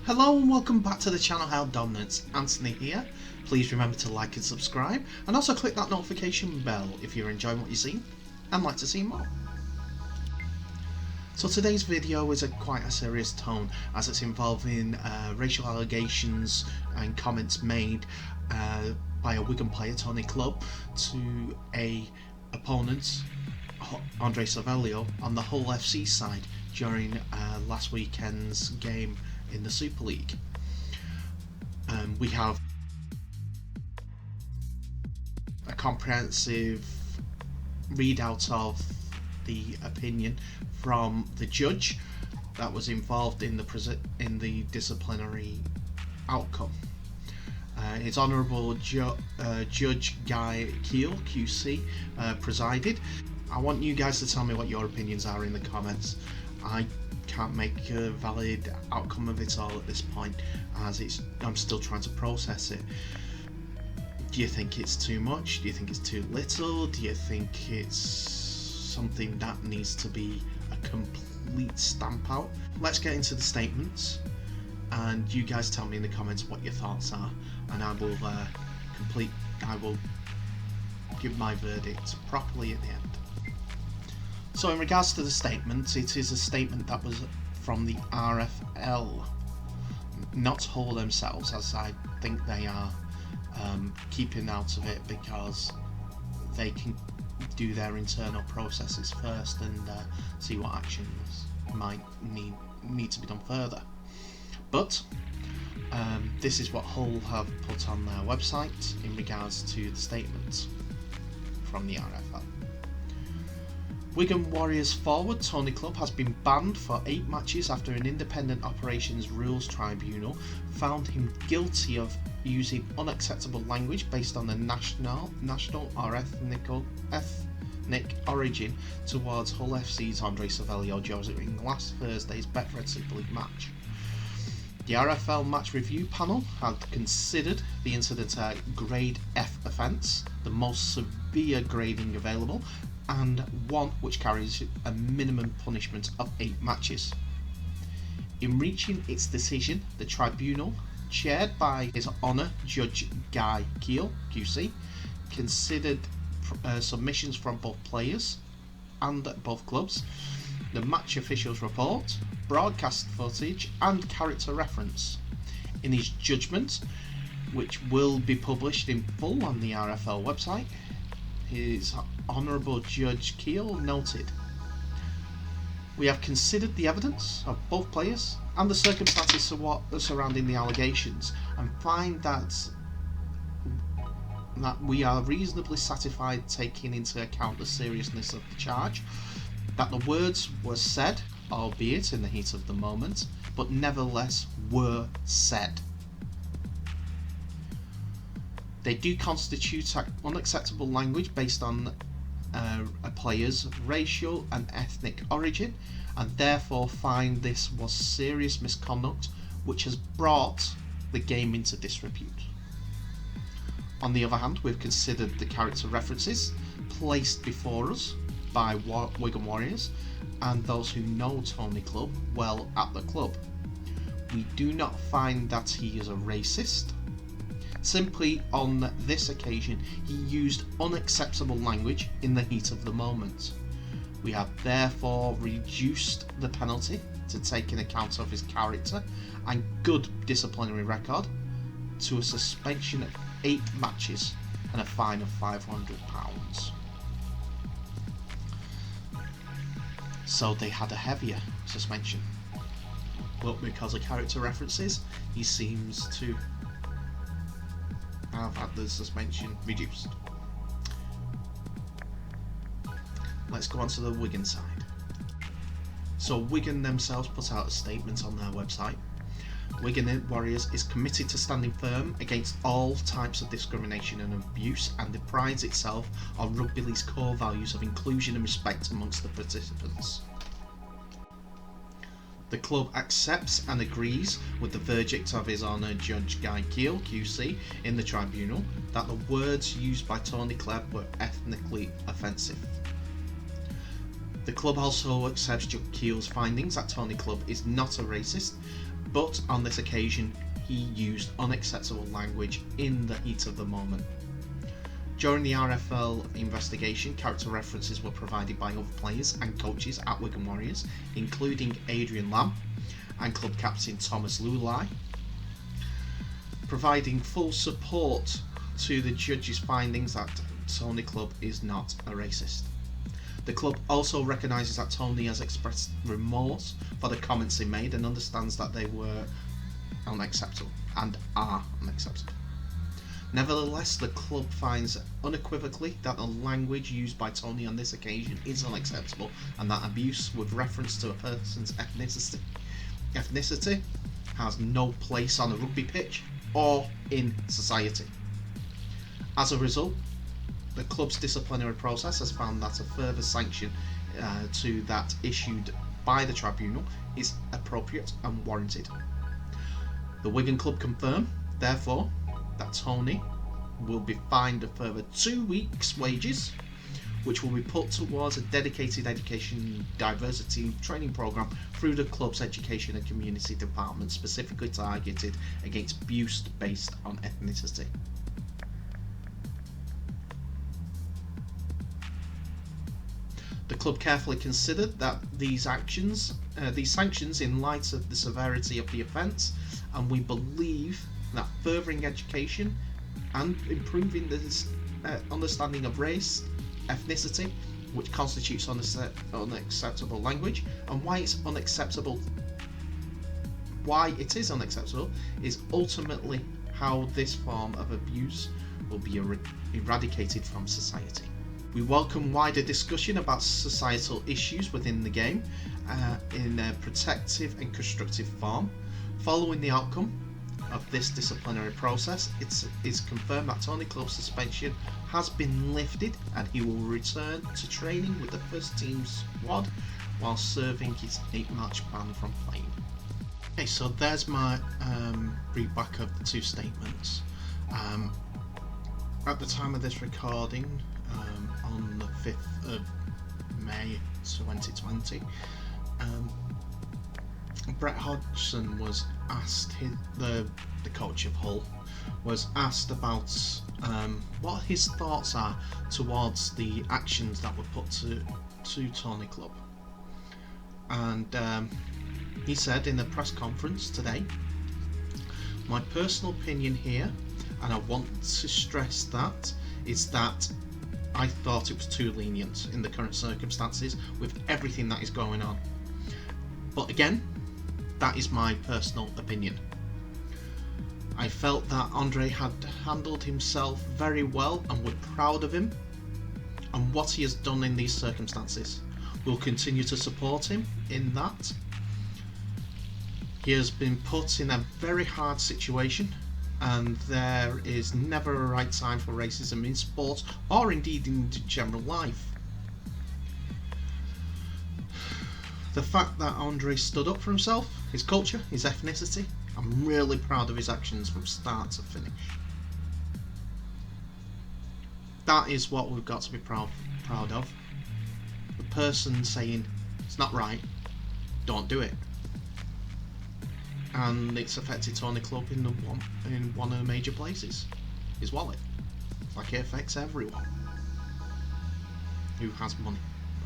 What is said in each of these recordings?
Hello and welcome back to the channel Held Dominance. Anthony here. Please remember to like and subscribe, and also click that notification bell if you're enjoying what you see and like to see more. So today's video is quite a serious tone, as it's involving racial allegations and comments made by a Wigan player, Tony Clubb, to a opponent, Andre Savelio, on the Hull FC side during last weekend's game in the Super League. We have a comprehensive readout of the opinion from the judge that was involved in the disciplinary outcome. His Honourable Judge Guy Keel, QC, presided. I want you guys to tell me what your opinions are in the comments. I can't make a valid outcome of it all at this point, as I'm still trying to process it. Do you think it's too much? Do you think it's too little? Do you think it's something that needs to be a complete stamp out? Let's get into the statements, and you guys tell me in the comments what your thoughts are, and I will give my verdict properly at the end. So in regards to the statement, it is a statement that was from the RFL, not Hull themselves, as I think they are keeping out of it because they can do their internal processes first and see what actions might need to be done further. But this is what Hull have put on their website in regards to the statement from the RFL. Wigan Warriors forward Tony Clubb has been banned for 8 matches after an independent operations rules tribunal found him guilty of using unacceptable language based on the national or ethnic origin towards Hull FC's Andre Savelio during last Thursday's Betfred Super League match. The RFL match review panel had considered the incident a grade F offence, the most severe grading available, and one which carries a minimum punishment of 8 matches. In reaching its decision, the tribunal, chaired by His Honour Judge Guy Keel, QC, considered submissions from both players and both clubs, the match officials' report, broadcast footage and character reference. In his judgment, which will be published in full on the RFL website, His Honourable Judge Keel noted, "We have considered the evidence of both players and the circumstances surrounding the allegations and find that we are reasonably satisfied, taking into account the seriousness of the charge, that the words were said, albeit in the heat of the moment, but nevertheless were said. They do constitute unacceptable language based on a player's racial and ethnic origin, and therefore find this was serious misconduct which has brought the game into disrepute. On the other hand, we've considered the character references placed before us by Wigan Warriors and those who know Tony Clubb well at the club. We do not find that he is a racist. Simply on this occasion he used unacceptable language in the heat of the moment. We have therefore reduced the penalty to take in account of his character and good disciplinary record to a suspension of 8 matches and a fine of £500. So they had a heavier suspension, but because of character references he seems to have had the suspension reduced. Let's go on to the Wigan side. So Wigan themselves put out a statement on their website. Wigan Warriors is committed to standing firm against all types of discrimination and abuse, and it prides itself on rugby league's core values of inclusion and respect amongst the participants. The club accepts and agrees with the verdict of His Honour Judge Guy Keel, QC, in the tribunal, that the words used by Tony Clubb were ethnically offensive. The club also accepts Judge Keel's findings that Tony Clubb is not a racist but on this occasion he used unacceptable language in the heat of the moment. During the RFL investigation, character references were provided by other players and coaches at Wigan Warriors, including Adrian Lamb and club captain Thomas Lulai, providing full support to the judge's findings that Tony Clubb is not a racist. The club also recognises that Tony has expressed remorse for the comments he made and understands that they were unacceptable and are unacceptable. Nevertheless, the club finds unequivocally that the language used by Tony on this occasion is unacceptable, and that abuse with reference to a person's ethnicity has no place on a rugby pitch or in society. As a result, the club's disciplinary process has found that a further sanction to that issued by the tribunal is appropriate and warranted. The Wigan club confirm, therefore, that Tony will be fined a further 2 weeks' wages, which will be put towards a dedicated education diversity training programme through the club's education and community department, specifically targeted against abuse based on ethnicity. The club carefully considered that these sanctions in light of the severity of the offence, and we believe that furthering education and improving the understanding of race, ethnicity, which constitutes unacceptable language, and why it is unacceptable, is ultimately how this form of abuse will be eradicated from society. We welcome wider discussion about societal issues within the game in a protective and constructive form. Following the outcome of this disciplinary process, it is confirmed that Tony Clubb's suspension has been lifted and he will return to training with the first team squad while serving his 8-match ban from playing. Okay, so there's my read back of the two statements. At the time of this recording, on the 5th of May 2020, Brett Hodgson was asked, the coach of Hull, was asked about what his thoughts are towards the actions that were put to Tony Clubb. And he said in the press conference today, "My personal opinion here, and I want to stress that, is that I thought it was too lenient in the current circumstances with everything that is going on. But again, that is my personal opinion. I felt that Andre had handled himself very well and we're proud of him and what he has done in these circumstances. We'll continue to support him in that. He has been put in a very hard situation, and there is never a right time for racism in sport or indeed in general life. The fact that Andre stood up for himself, his culture, his ethnicity, I'm really proud of his actions from start to finish. That is what we've got to be proud of. The person saying it's not right, don't do it. And it's affected Tony Clubb in one of the major places, his wallet. Like it affects everyone who has money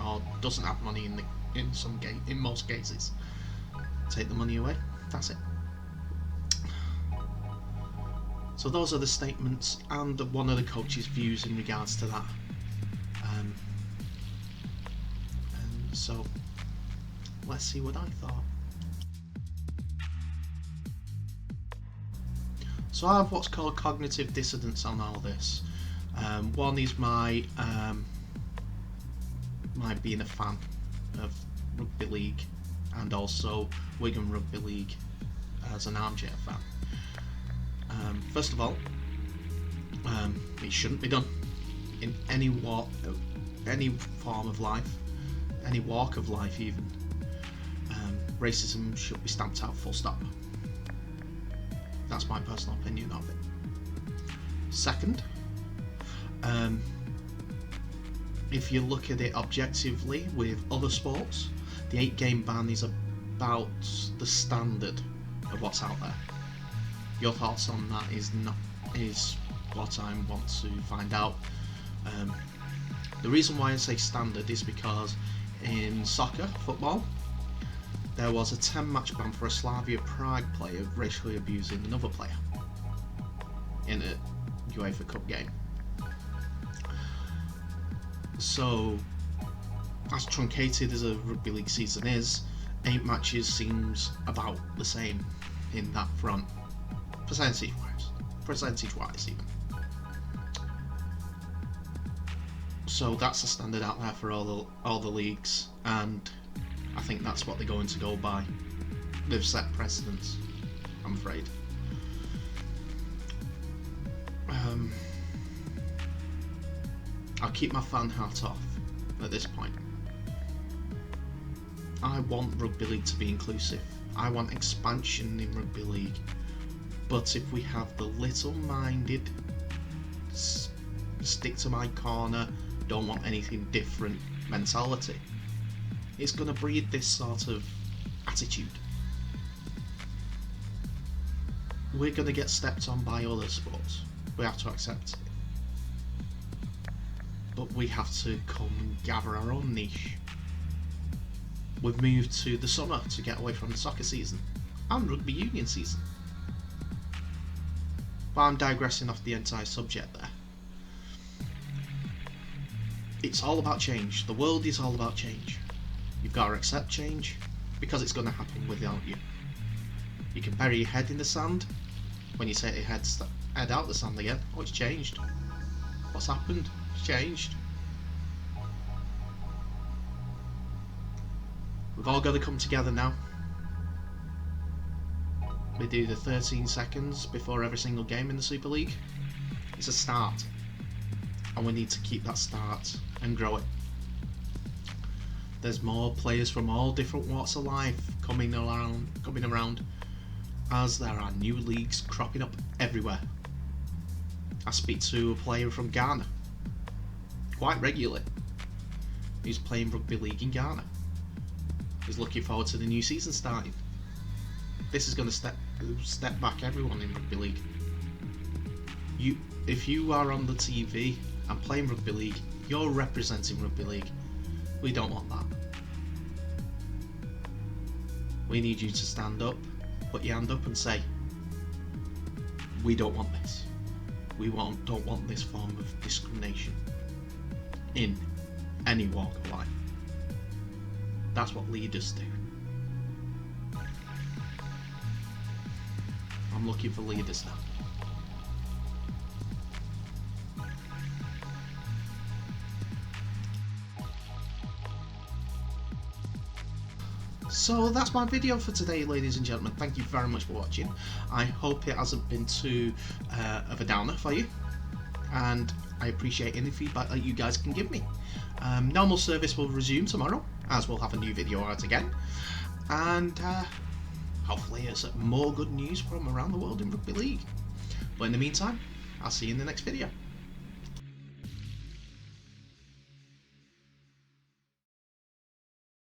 or doesn't have money in most cases. Take the money away, that's it. So those are the statements and one of the coach's views in regards to that. And so let's see what I thought. So I have what's called cognitive dissonance on all this. One is my being a fan of rugby league and also Wigan Rugby League as an armchair fan. First of all, it shouldn't be done in any form of life, any walk of life even. Racism should be stamped out, full stop. That's my personal opinion of it. Second, if you look at it objectively with other sports, the 8-game ban is about the standard of what's out there. Your thoughts on that is what I want to find out. The reason why I say standard is because in soccer, football, there was a 10-match ban for a Slavia Prague player racially abusing another player in a UEFA Cup game. So, as truncated as a rugby league season is, 8 matches seems about the same in that front, percentage-wise even. So that's the standard out there for all the leagues, and I think that's what they're going to go by. They've set precedents, I'm afraid. I'll keep my fan hat off at this point. I want rugby league to be inclusive. I want expansion in rugby league. But if we have the little-minded, stick to my corner, don't want anything different mentality, it's going to breed this sort of attitude. We're going to get stepped on by other sports. We have to accept it. But we have to come and gather our own niche. We've moved to the summer to get away from the soccer season and rugby union season. But I'm digressing off the entire subject there. It's all about change. The world is all about change. You've got to accept change because it's going to happen without you. You can bury your head in the sand. When you take your head out the sand again, oh, it's changed. What's happened? It's changed. We've all got to come together now. We do the 13 seconds before every single game in the Super League. It's a start, and we need to keep that start and grow it. There's more players from all different walks of life coming around as there are new leagues cropping up everywhere. I speak to a player from Ghana quite regularly. He's playing rugby league in Ghana. He's looking forward to the new season starting. This is going to step back everyone in rugby league. If you are on the TV and playing rugby league, you're representing rugby league. We don't want that. We need you to stand up, put your hand up and say, we don't want this. We don't want this form of discrimination in any walk of life. That's what leaders do. I'm looking for leaders now. So that's my video for today, ladies and gentlemen. Thank you very much for watching. I hope it hasn't been too of a downer for you, and I appreciate any feedback that you guys can give me. Normal service will resume tomorrow, as we'll have a new video out again, and hopefully it's more good news from around the world in rugby league. But in the meantime, I'll see you in the next video.